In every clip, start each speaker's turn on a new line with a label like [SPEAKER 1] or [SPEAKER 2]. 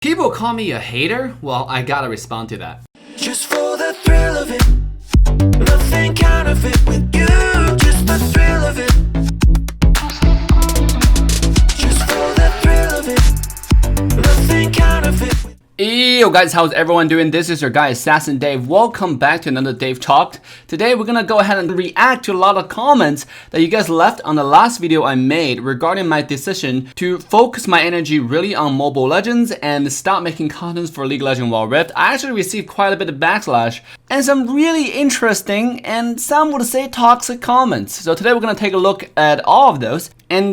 [SPEAKER 1] People call me a hater? Well, I gotta respond to that.
[SPEAKER 2] Just for the thrill of it, nothing counterfeit with you. Just the thrill of it. Just for the thrill of it, nothing counterfeit.
[SPEAKER 1] Yo guys, how's everyone doing? This is your guy AssassinDave. Welcome back to another Dave Talk. Today we're gonna go ahead and react to a lot of comments that you guys left on the last video I made regarding my decision to focus my energy really on Mobile Legends and stop making contents for League of Legends Wild Rift. I actually received quite a bit of backlash and some really interesting and some would say toxic comments. So today we're gonna take a look at all of those and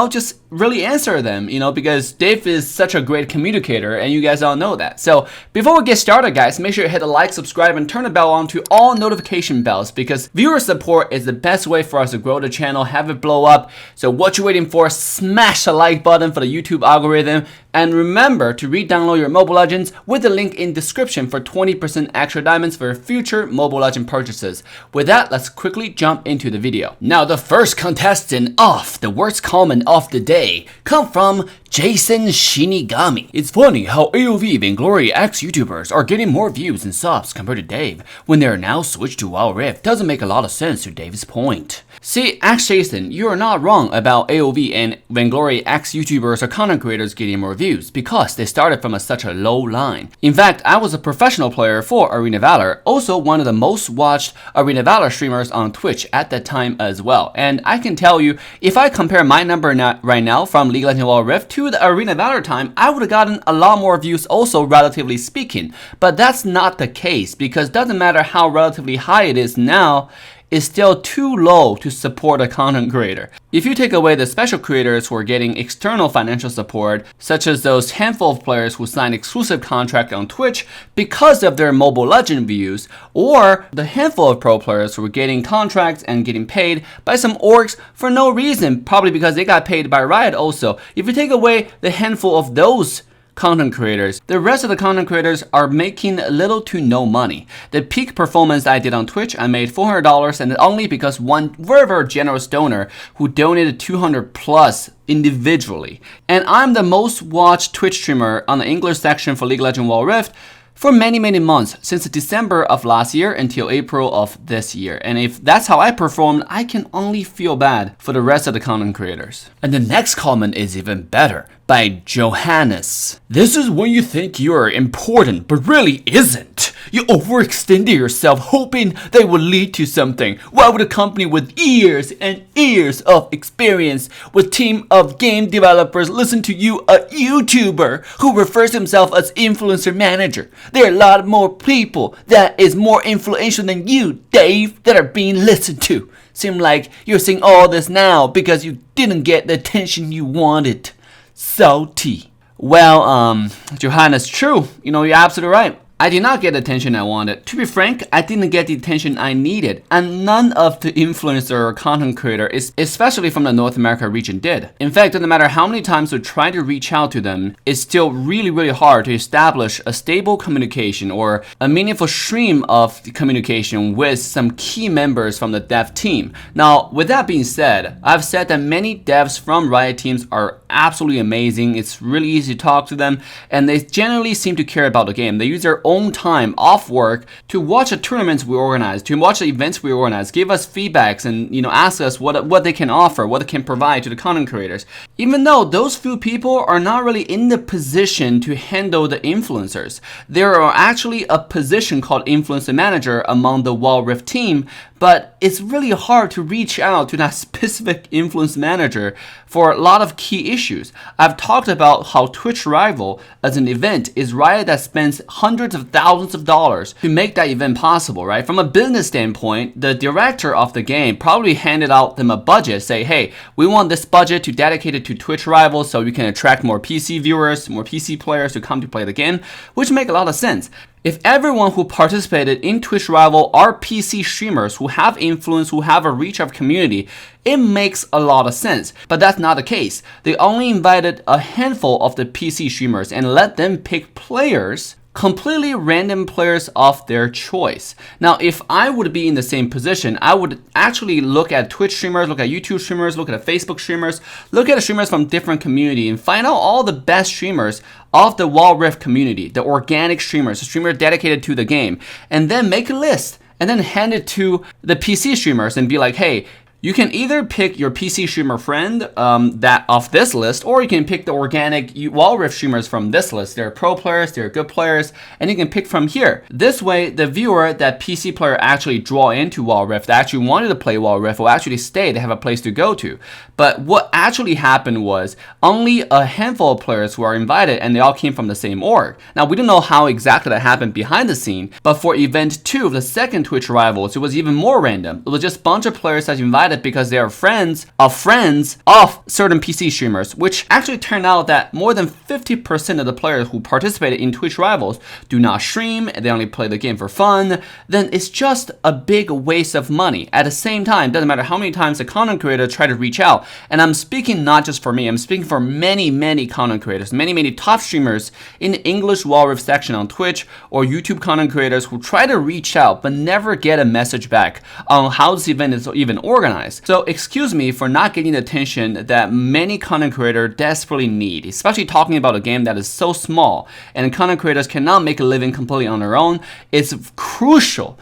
[SPEAKER 1] just really answer them, because Dave is such a great communicator and you guys all know that. So before we get started, guys, make sure you hit the like, subscribe, and turn the bell on to all notification bells because viewer support is the best way for us to grow the channel, have it blow up. So what you waiting for? Smash the like button for the YouTube algorithm. And remember to re-download your Mobile Legends with the link in description for 20% extra diamonds for future Mobile Legend purchases. With that, let's quickly jump into the video. Now, the first contestant of the worst comment of the day come from Jason Shinigami. It's funny how AoV Vainglory ex-YouTubers are getting more views and subs compared to Dave when they are now switched to Wild Rift. Doesn't make a lot of sense to Dave's point. See, Jason, you are not wrong about AoV and Vainglory ex-YouTubers or content creators getting more views because they started from such a low line. In fact, I was a professional player for Arena Valor, also one of the most watched Arena Valor streamers on Twitch at that time as well. And I can tell you, if I compare my number right now from League of Legends Wild Rift to the Arena Valor time, I would have gotten a lot more views also, relatively speaking. But that's not the case because it doesn't matter how relatively high it is now, is still too low to support a content creator. If you take away the special creators who are getting external financial support, such as those handful of players who sign exclusive contract on Twitch because of their Mobile Legend views, or the handful of pro players who are getting contracts and getting paid by some orgs for no reason, probably because they got paid by Riot also. If you take away the handful of those content creators, the rest of the content creators are making little to no money. The peak performance I did on Twitch, I made $400, and only because one very generous donor who donated 200 plus individually. And I'm the most watched Twitch streamer on the English section for League of Legends Wild Rift for many months, since December of last year until April of this year. And if that's how I performed, I can only feel bad for the rest of the content creators. And the next comment is even better, by Johannes. This is when you think you're important, but really isn't. You overextended yourself hoping they will lead to something. Why would a company with years and years of experience with team of game developers listen to you, a YouTuber who refers himself as influencer manager? There are a lot more people that is more influential than you, Dave, that are being listened to. Seem like you're saying all this now because you didn't get the attention you wanted. Salty. Well, Johannes, true. You're absolutely right. I did not get the attention I wanted. To be frank, I didn't get the attention I needed, and none of the influencer or content creator, especially from the North America region, did. In fact, no matter how many times we try to reach out to them, it's still really hard to establish a stable communication or a meaningful stream of communication with some key members from the dev team. Now, with that being said, I've said that many devs from Riot teams are absolutely amazing. It's really easy to talk to them, and they generally seem to care about the game. They use their own time off work to watch the tournaments we organize, to watch the events we organize, give us feedbacks, and ask us what they can offer, what they can provide to the content creators. Even though those few people are not really in the position to handle the influencers, there are actually a position called influencer manager among the Wild Rift team, but it's really hard to reach out to that specific influence manager for a lot of key issues. I've talked about how Twitch Rival as an event is Riot that spends hundreds of thousands of dollars to make that event possible, right? From a business standpoint, the director of the game probably handed out them a budget, say, hey, we want this budget to dedicate it to Twitch Rival so we can attract more PC viewers, more PC players to come to play the game, which make a lot of sense. If everyone who participated in Twitch Rival are PC streamers who have influence, who have a reach of community, it makes a lot of sense. But that's not the case. They only invited a handful of the PC streamers and let them pick players completely random players of their choice. Now, if I would be in the same position, I would actually look at Twitch streamers, look at YouTube streamers, look at Facebook streamers, look at streamers from different community and find out all the best streamers of the Wild Rift community, the organic streamers, the streamer dedicated to the game, and then make a list and then hand it to the PC streamers and be like, hey, you can either pick your PC streamer friend that off this list, or you can pick the organic Wild Rift streamers from this list. They're pro players, they're good players, and you can pick from here. This way, the viewer, that PC player actually draw into Wild Rift, that actually wanted to play Wild Rift, will actually stay. They have a place to go to. But what actually happened was only a handful of players were invited, and they all came from the same org. Now, we don't know how exactly that happened behind the scene, but for event 2 of the second Twitch Rivals, it was even more random. It was just a bunch of players that invited because they are friends of certain PC streamers, which actually turned out that more than 50% of the players who participated in Twitch Rivals do not stream, they only play the game for fun. Then it's just a big waste of money. At the same time, doesn't matter how many times the content creator try to reach out, and I'm speaking not just for me, I'm speaking for many content creators, many top streamers in the English Wild Rift section on Twitch or YouTube content creators who try to reach out but never get a message back on how this event is even organized. So excuse me for not getting the attention that many content creators desperately need, especially talking about a game that is so small and content creators cannot make a living completely on their own. It's crucial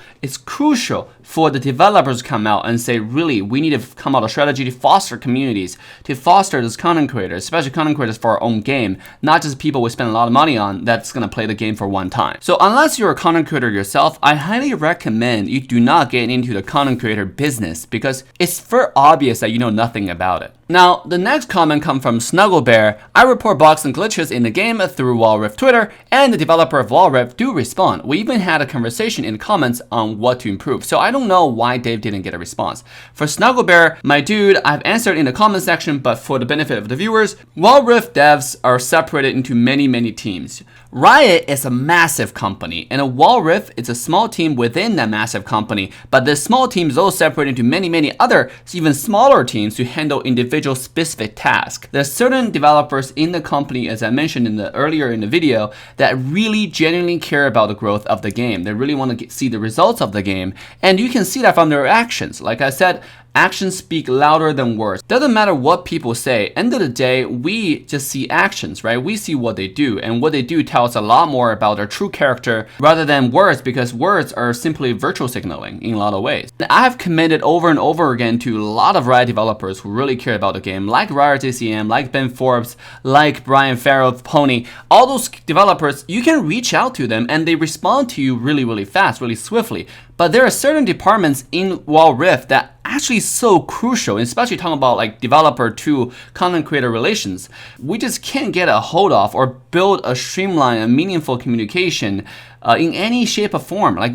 [SPEAKER 1] for the developers to come out and say, really, we need to come out with a strategy to foster communities, to foster those content creators, especially content creators for our own game, not just people we spend a lot of money on that's going to play the game for one time. So unless you're a content creator yourself, I highly recommend you do not get into the content creator business because it's very obvious that you know nothing about it. Now, the next comment comes from Snugglebear. I report bugs and glitches in the game through Wild Rift Twitter, and the developer of Wild Rift do respond. We even had a conversation in the comments on what to improve, so I don't know why Dave didn't get a response. For Snugglebear, my dude, I've answered in the comment section, but for the benefit of the viewers, Wild Rift devs are separated into many teams. Riot is a massive company, and a Wild Rift is a small team within that massive company, but this small team is also separated into many other, even smaller teams to handle individual specific tasks. There's certain developers in the company, as I mentioned earlier in the video, that really genuinely care about the growth of the game. They really want to see the results of the game, and you can see that from their actions. Like I said, actions speak louder than words. Doesn't matter what people say. End of the day, we just see actions, right? We see what they do, and what they do tells a lot more about their true character rather than words, because words are simply virtual signaling in a lot of ways. I have commented over and over again to a lot of Riot developers who really care about the game, like Riot ACM, like Ben Forbes, like Brian Farrell of Pony. All those developers, you can reach out to them and they respond to you really fast, really swiftly. But there are certain departments in Wild Rift that actually so crucial, especially talking about like developer to content creator relations. We just can't get a hold of or build a streamlined and meaningful communication in any shape or form. Like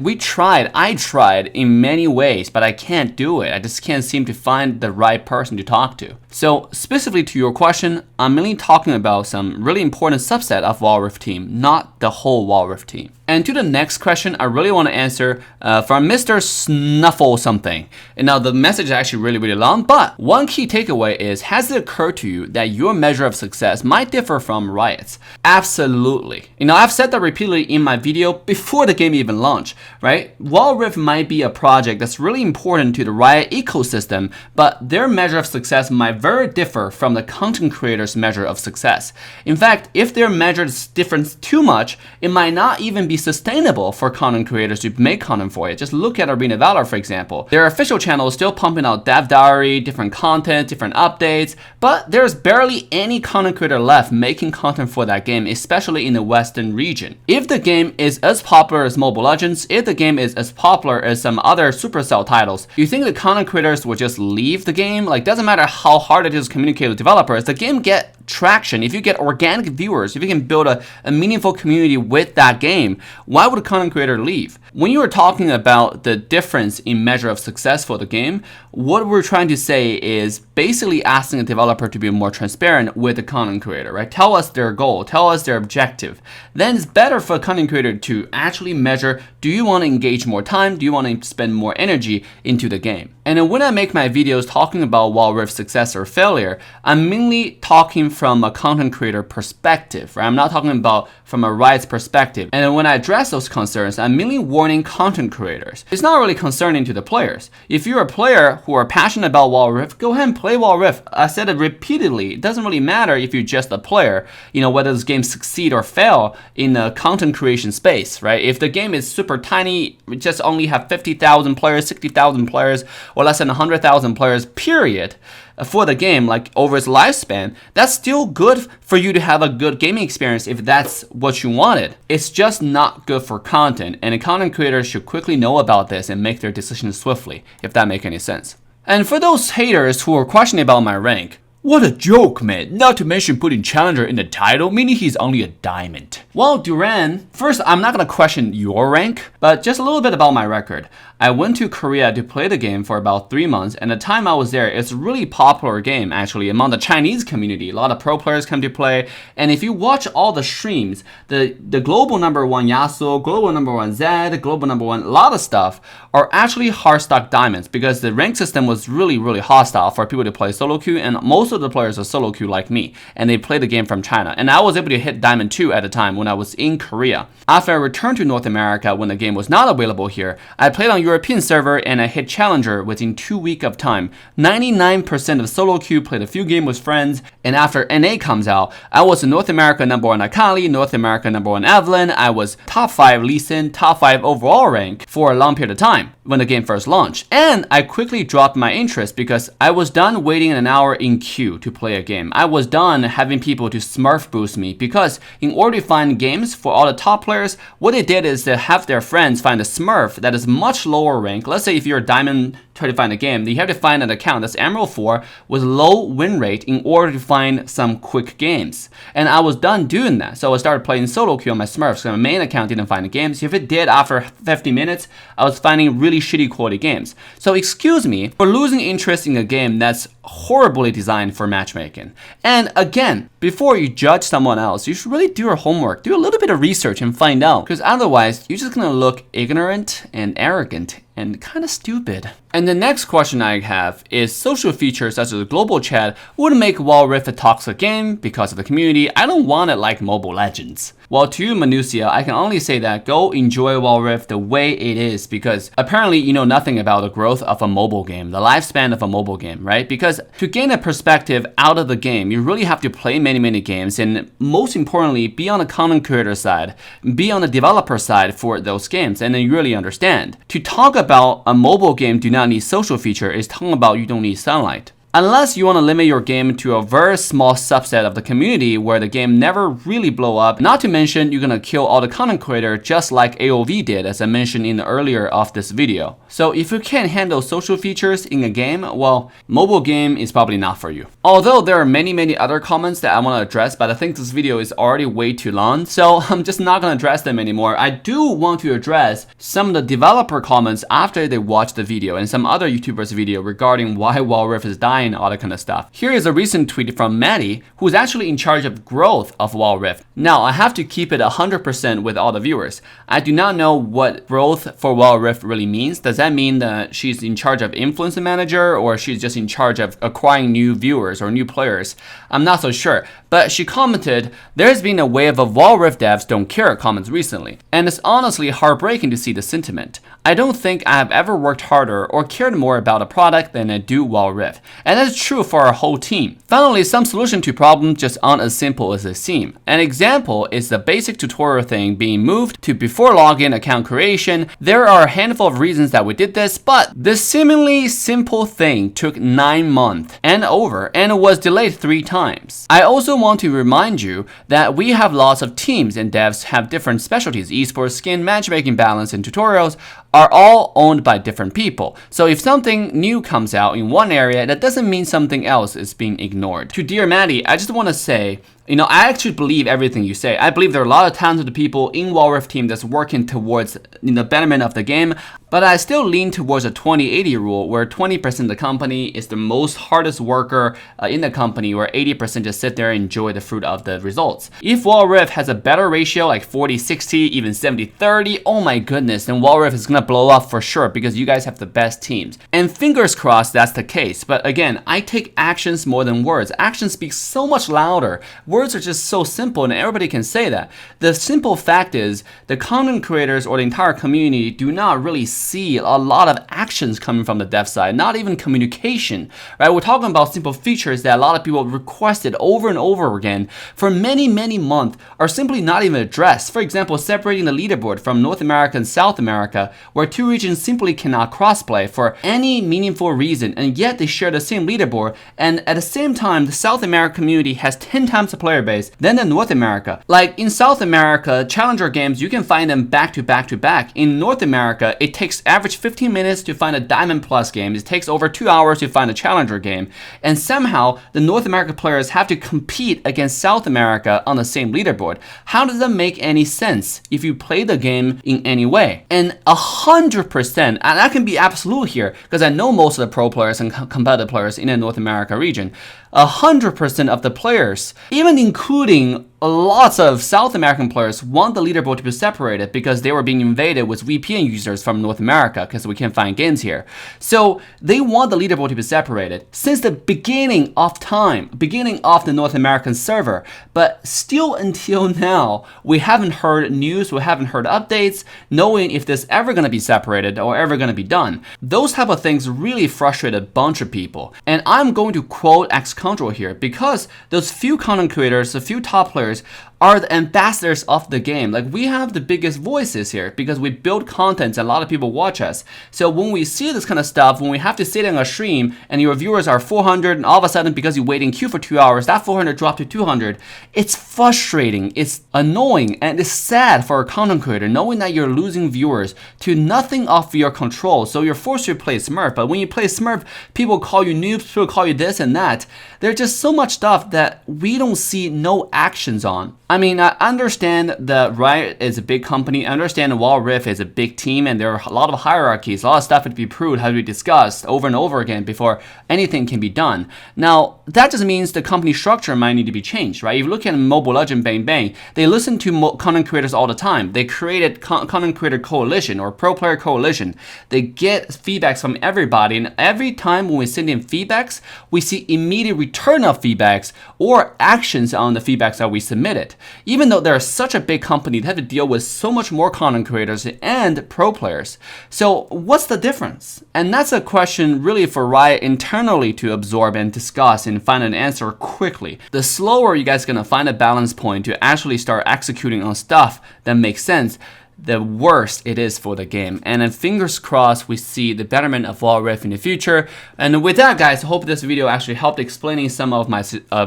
[SPEAKER 1] I tried in many ways, but I can't do it. I just can't seem to find the right person to talk to. So specifically to your question, I'm mainly talking about some really important subset of Wild Rift team, not the whole Wild Rift team. And to the next question, I really want to answer from Mr. Snuffle something. And now the message is actually really long, but one key takeaway is, has it occurred to you that your measure of success might differ from Riot's? Absolutely. You know, I've said that repeatedly in my video before the game even launched, right? Wild Rift might be a project that's really important to the Riot ecosystem, but their measure of success might very differ from the content creator's measure of success. In fact, if their measure differs too much, it might not even be sustainable for content creators to make content for it. Just look at Arena Valor, for example. Their official channel is still pumping out dev diary, different content, different updates, but there's barely any content creator left making content for that game, especially in the Western region. If the game is as popular as Mobile Legends, if the game is as popular as some other Supercell titles, you think the content creators will just leave the game? Like, doesn't matter how hard it is to communicate with developers, the game get traction. If you get organic viewers, if you can build a meaningful community with that game, why would a content creator leave? When you are talking about the difference in measure of success for the game, what we're trying to say is basically asking a developer to be more transparent with the content creator, right? Tell us their goal, tell us their objective. Then it's better for a content creator to actually measure, do you want to engage more time? Do you want to spend more energy into the game? And then when I make my videos talking about Wild Rift's success or failure, I'm mainly talking from a content creator perspective, right? I'm not talking about from a Riot's perspective. And when I address those concerns, I'm mainly warning content creators. It's not really concerning to the players. If you're a player who are passionate about Wild Rift, go ahead and play Wild Rift. I said it repeatedly. It doesn't really matter if you're just a player, whether this game succeed or fail in the content creation space, right? If the game is super tiny, just only have 50,000 players, 60,000 players, or less than 100,000 players, period, for the game, like over its lifespan, that's still good for you to have a good gaming experience if that's what you wanted. It's just not good for content, and a content creator should quickly know about this and make their decisions swiftly, if that makes any sense. And for those haters who are questioning about my rank, what a joke, man. Not to mention putting Challenger in the title, meaning he's only a diamond. Well, Duran, first, I'm not going to question your rank, but just a little bit about my record. I went to Korea to play the game for about 3 months, and the time I was there, it's a really popular game, actually, among the Chinese community. A lot of pro players come to play, and if you watch all the streams, the global number 1 Yasuo, global number 1 Zed, global number 1, a lot of stuff are actually hard stock diamonds, because the rank system was really, really hostile for people to play solo queue, and most of the players are solo queue like me, and they play the game from China. And I was able to hit Diamond 2 at the time when I was in Korea. After I returned to North America when the game was not available here, I played on European server and I hit Challenger within 2 weeks of time. 99% of solo queue, played a few games with friends, and after NA comes out, I was in North America number 1 Akali, North America number 1 Evelyn. I was top 5 Lee Sin, top 5 overall rank for a long period of time when the game first launched. And I quickly dropped my interest because I was done waiting an hour in queue to play a game. I was done having people to smurf boost me, because in order to find games for all the top players, what they did is to have their friends find a smurf that is much lower rank. Let's say if you're a diamond, try to find a game, you have to find an account that's Emerald 4 with low win rate in order to find some quick games. And I was done doing that, so I started playing solo queue on my smurfs. So my main account didn't find the games. If it did, after 50 minutes, I was finding really shitty quality games. So excuse me for losing interest in a game that's horribly designed for matchmaking. And again, before you judge someone else, you should really do your homework, do a little bit of research and find out, because otherwise you're just gonna look ignorant and arrogant and kind of stupid. And the next question I have is, social features such as global chat would make Wild Rift a toxic game because of the community. I don't want it like Mobile Legends. Well, to you, Manusia, I can only say that go enjoy Wild Rift the way it is, because apparently you know nothing about the growth of a mobile game, the lifespan of a mobile game, right? Because to gain a perspective out of the game, you really have to play many games, and most importantly, be on the content creator side, be on the developer side for those games, and then you really understand. To talk about a mobile game do not need social feature is talking about you don't need sunlight. Unless you want to limit your game to a very small subset of the community where the game never really blow up, not to mention you're gonna kill all the content creator just like AoV did, as I mentioned in the earlier of this video. So if you can't handle social features in a game, well, mobile game is probably not for you. Although there are many other comments that I want to address, but I think this video is already way too long, so I'm just not gonna address them anymore. I do want to address some of the developer comments after they watch the video, and some other YouTubers' video regarding why Wild Rift is dying and all that kind of stuff. Here is a recent tweet from Maddie, who's actually in charge of growth of Wild Rift. Now, I have to keep it 100% with all the viewers. I do not know what growth for Wild Rift really means. Does that mean that she's in charge of influencer manager, or she's just in charge of acquiring new viewers or new players? I'm not so sure. But she commented, there's been a wave of Wild Rift devs don't care comments recently, and it's honestly heartbreaking to see the sentiment. I don't think I have ever worked harder or cared more about a product than I do Wild Rift, and that's true for our whole team. Finally, some solution to problems just aren't as simple as they seem. An example is the basic tutorial thing being moved to before login account creation. There are a handful of reasons that we did this, but this seemingly simple thing took 9 months and over, and was delayed 3 times. I also want to remind you that we have lots of teams, and devs have different specialties. Esports, skin, matchmaking, balance, and tutorials are all owned by different people. So if something new comes out in one area, that doesn't mean something else is being ignored. To dear Maddie, I just want to say, You know, I actually believe everything you say. I believe there are a lot of talented people in Wild Rift team that's working towards the betterment of the game, but I still lean towards a 20-80 rule where 20% of the company is the most hardest worker in the company, where 80% just sit there and enjoy the fruit of the results. If Wild Rift has a better ratio, like 40-60, even 70-30, oh my goodness, then Wild Rift is gonna blow up for sure because you guys have the best teams. And fingers crossed that's the case. But again, I take actions more than words. Actions speak so much louder. Words are just so simple and everybody can say that. The simple fact is the content creators or the entire community do not really see a lot of actions coming from the dev side, not even communication, right? We're talking about simple features that a lot of people requested over and over again for many months are simply not even addressed. For example, separating the leaderboard from North America and South America, where two regions simply cannot crossplay for any meaningful reason, and yet they share the same leaderboard, and at the same time, the South American community has 10 times the player base than the North America. Like in South America, challenger games, you can find them back to back to back. In North America, it takes average 15 minutes to find a Diamond Plus game. It takes over 2 hours to find a challenger game. And somehow, the North American players have to compete against South America on the same leaderboard. How does that make any sense if you play the game in any way? And 100%, and I can be absolute here, because I know most of the pro players and competitive players in the North America region, 100% of the players, even including lots of South American players, want the leaderboard to be separated because they were being invaded with VPN users from North America because we can't find games here. So they want the leaderboard to be separated since the beginning of time, beginning of the North American server. But still until now, we haven't heard news, we haven't heard updates, knowing if this ever going to be separated or ever going to be done. Those type of things really frustrate a bunch of people. And I'm going to quote ex-Control here because those few content creators, the few top players, are the ambassadors of the game. Like, we have the biggest voices here because we build content and a lot of people watch us. So when we see this kind of stuff, when we have to sit in a stream and your viewers are 400 and all of a sudden because you wait in queue for 2 hours, that 400 dropped to 200, it's frustrating, it's annoying, and it's sad for a content creator knowing that you're losing viewers to nothing of your control. So you're forced to play Smurf, but when you play Smurf, people call you noobs, people call you this and that. There's just so much stuff that we don't see no actions on. I mean, I understand that Riot is a big company. I understand Wild Rift is a big team and there are a lot of hierarchies, a lot of stuff to be proved, has to be discussed over and over again before anything can be done. Now, that just means the company structure might need to be changed, right? If you look at Mobile Legend Bang Bang, they listen to content creators all the time. They created content creator coalition or pro player coalition. They get feedbacks from everybody, and every time when we send in feedbacks, we see immediate return of feedbacks or actions on the feedbacks that we submitted. Even though they're such a big company, they have to deal with so much more content creators and pro players. So what's the difference? And that's a question really for Riot internally to absorb and discuss and find an answer quickly. The slower you guys are gonna find a balance point to actually start executing on stuff that makes sense, the worse it is for the game. And then fingers crossed we see the betterment of Wild Rift in the future. And with that, guys, I hope this video actually helped explaining some of my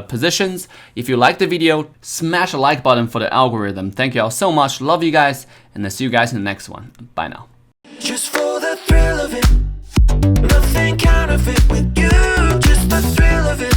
[SPEAKER 1] positions. If you liked the video, smash the like button for the algorithm. Thank you all so much. Love you guys, and I'll see you guys in the next one. Bye now.
[SPEAKER 2] Just for the thrill of it, nothing counterfeit with you, just the thrill of it.